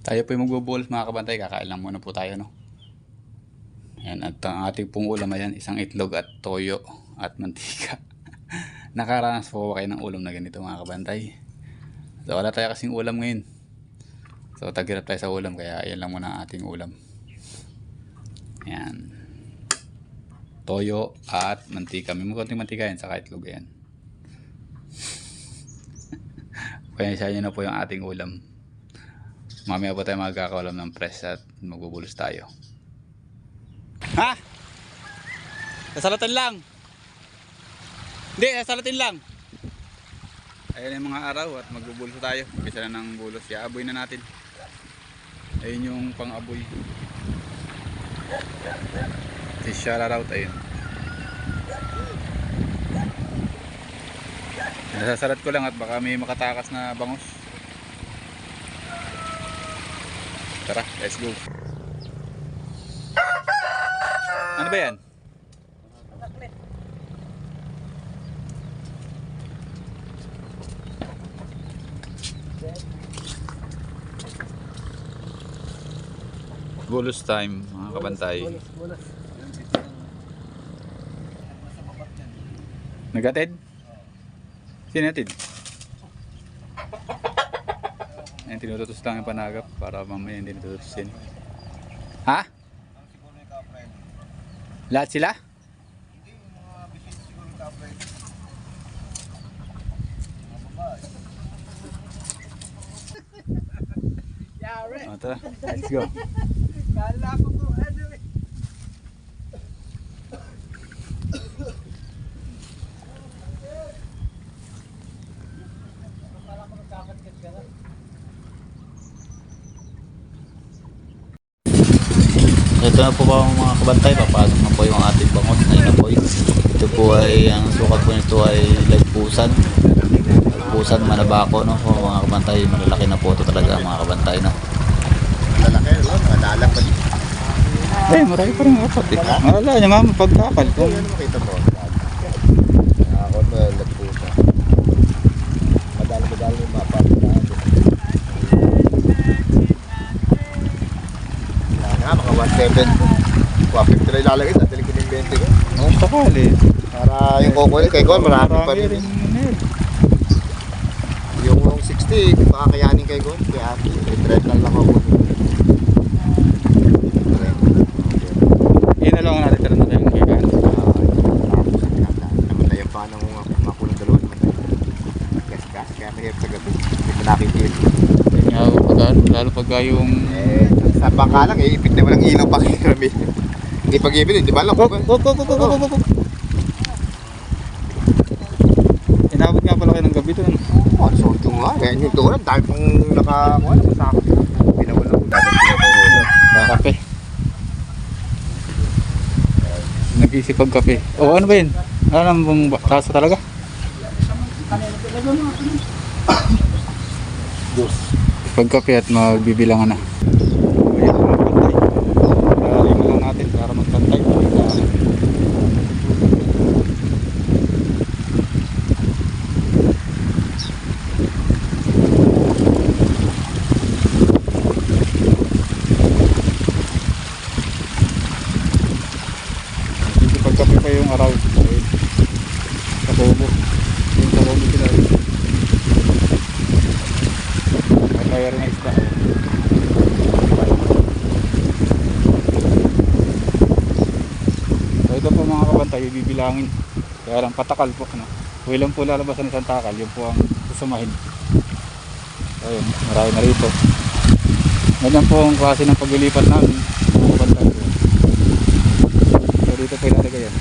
Tayo po yung magbubulos mga kabantay. Kakain lang muna po tayo, no? Ayan, at ang ating pong ulam ayan, isang itlog at toyo at mantika. Nakaranas po kayo ng ulam na ganito mga kabantay. So wala tayo kasing ulam ngayon. So tagirap tayo sa ulam kaya ayan lang muna ang ating ulam. Ayan. Toyo at mantika. May konting mantika yan saka itlog yan. Kaya siya yun na po yung ating ulam. Mamaya po tayo magkakaulam ng press at magbubulos tayo. Ha? Sasalatin lang. Hindi, sasalatin lang. Ayan yung mga araw at magbubulos tayo. Umpisa na ng bulos. Iaboy na natin. Ayun yung pang-aboy. Si Shararout, ayun. Nasasalat ko lang at baka may makatakas na bangus. Tara, let's go. Ano ba yan? Bulos time mga kabantay. Nagatid? Sino natin? Ayan, tinututos lang yung panagap para mamaya hindi natutusin. Ha? Lahat sila? Hindi, yung mga bisis siguro ka-apply. Mga Tara, let's go. Kala ko kung ano eh. Ito na po ba mga kabantay, papasok na po yung ating bangus. Ayun na po yun. Ito po ay, ang sukat po nito ay lagpusan. Lagpusan, manabako, no? Po, mga kabantay, malalaki na po ito talaga mga kabantay, no? Lalaki, mga dalang pa dito. Eh, marami pa rin apat eh. Wala niya mama pagkakal. Kung ano makita mo? Ako na lagpusa. Madala yung mapa. Nga, mga 1.7. 1.50 na ilalagay, datiling ko ng 20 ko. Oh, sakali. Para yung kukunin kay Gon, marami pa rin. Yung 60, makakayanin kay Gon, kaya i-treadmill lang ako. Yun na lang ang natitira na tayo ng kailan. Naman na yung panang makulang dalawa naman. Gas-gas, kaya mahirap sa gabi. Hindi mo nakikita. Kaya lalo pag yung... Sa bangka lang, ipit na walang ilaw pa kami. Hindi pag-ibig, di ba lang? Inabot nga pala kayo ng gabi doon. Oh, so ito nga, kaya yung turam, dahil kung nakakuha na masakot. Pinawala ko dahil Kape. Nag-isipag kape. O ano ba yun? Ano bang taso talaga? Pagkape at magbibilangan na. Ayan, magpantay. Lalim lang natin para magpantay. Pagkape pa yung araw. Ayun. Sa kubo. Yung sa kubo sila. Kaya rin ang isda. So ito po mga kabantay, bibilangin. Kaya lang patakal po. No? Kung ilan po lalabas ng isang takal, yun po ang susumahin. Ayun, marami na rito. Ganyan po ang klase ng paglilipat namin mga kabantay. So dito po ilalagay yan.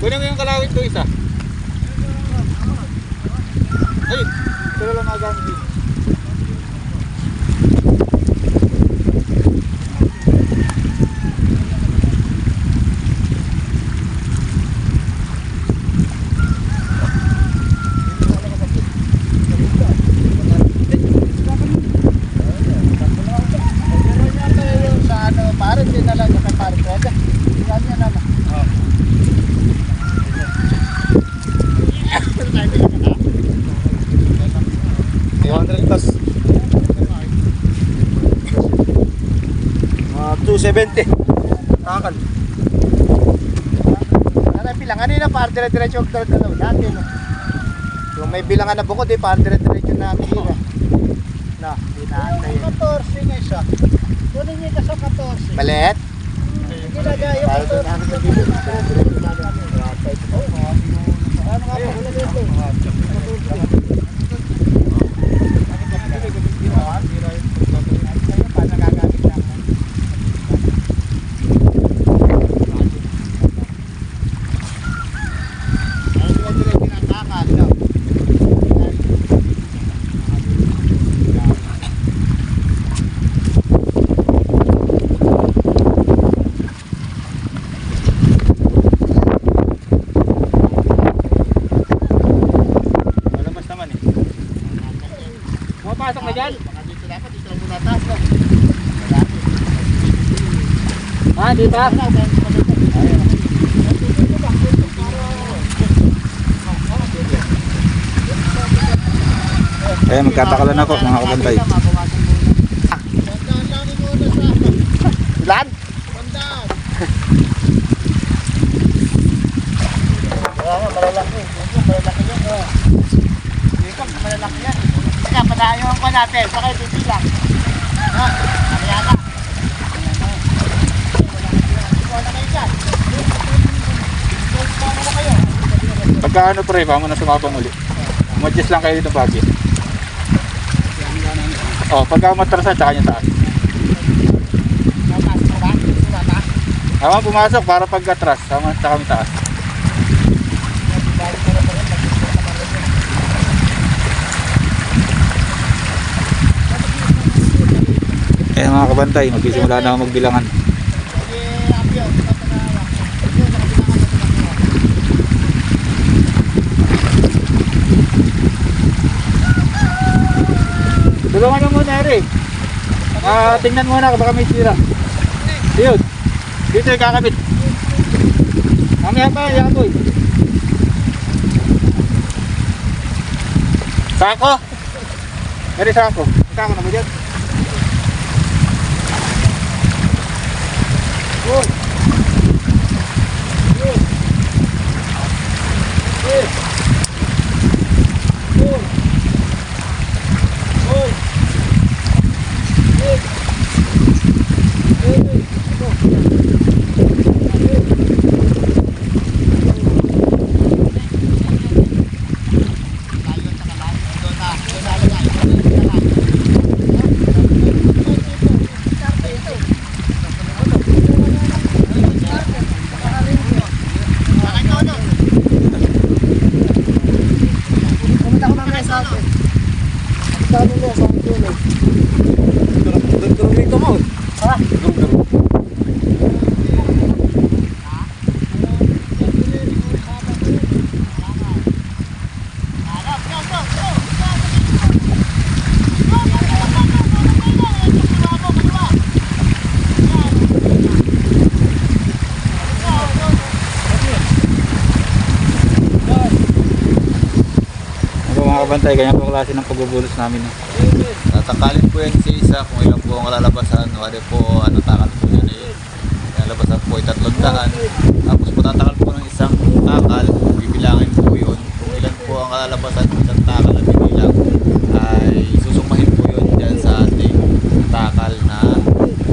Kunin mo yung kalawit ko isa. Ayun, ito lang nagamit dito. kay pare Fred. Yan yan naman. Oo. Pero tayo bilang ka. 200 plus. 270. Takal. Ano bilang? Ano yun para dire-diretso yung dalaw natin. No? Yung may bilangan na bukod, para dire-diretso na bigyan. Na, hindi na antay. 14 nga isa. Kunin niyo sa 14. Maliit? Ginagaya yung 14. Para doon namin dire-diretso namin. Ano nga po? Wala dito. Pasok na dyan. Dito dapat, dito lang muna taas. Dito. Ayan, magkatakalan ako mga kabantay. Ilan? Malalaki. Malalaki yan. Malalaki yan. Teka, padayon pa natin. Saka ito bilang. Ha? Ano yata? Wala kayo dyan. Wala kayo. Pagka ano pre, pa mo na sumabang uli. Mag-adjust lang kayo dito bagay. Oh, pagka matrasan, tsaka niya taas. Tama, pumasok para pagka-atras. Tama, tsaka kami taas. Ayan mga kabantay, magsisimula na ako magbilangan. Tulungan nyo muna Eri. Tingnan muna baka may sira. Yun. Dito yung kakabit. Mamaya pa, yaboy. Sako? Eri sako. Sako na ba dyan? Good. Good. Good. Good. Bantay, ganyan po klase ng pagbubulos namin. Tatangkalin po yan si isa kung ilan po ang lalabasan. Wari po, ano takal po yan eh. Lalabasan po ay 300. Tapos po tatakal po ng isang takal. Bibilangin po yun. Kung ilan po ang lalabasan ng isang takal na bibilang, ay susumahin po yun dyan sa ating takal na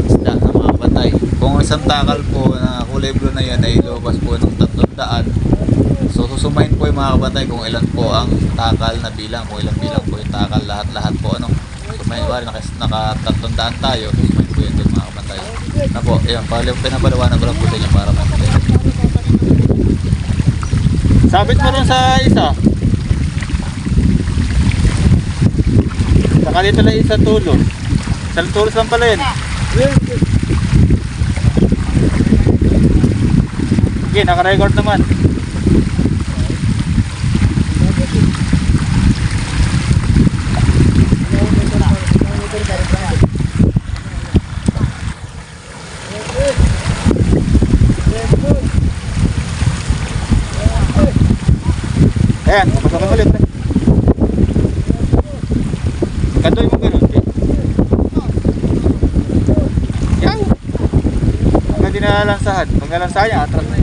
isda na mga bantay. Kung isang takal po na kulay blue na yan ay lubas po ng 300. So susumahin po yung mga kabantay kung ilan po ang takal na bilang, kung ilan bilang po yung takal, lahat po ano. Sumahin, wala naka-300 tayo, susumahin po yun doon mga kabantay. Na po, ayan, pinapalawanan ko lang po sa inyo para makapagay. Sabit mo rin sa isa. Saka dito lang isa tulos. Sa tulos lang pala yun. Okay, naka-record naman. Ayan, papasok mo ulit. Pre. Kantoy mo ganun. Yan. Pag hindi nalalansahan. Pag nalansahan niya, atras na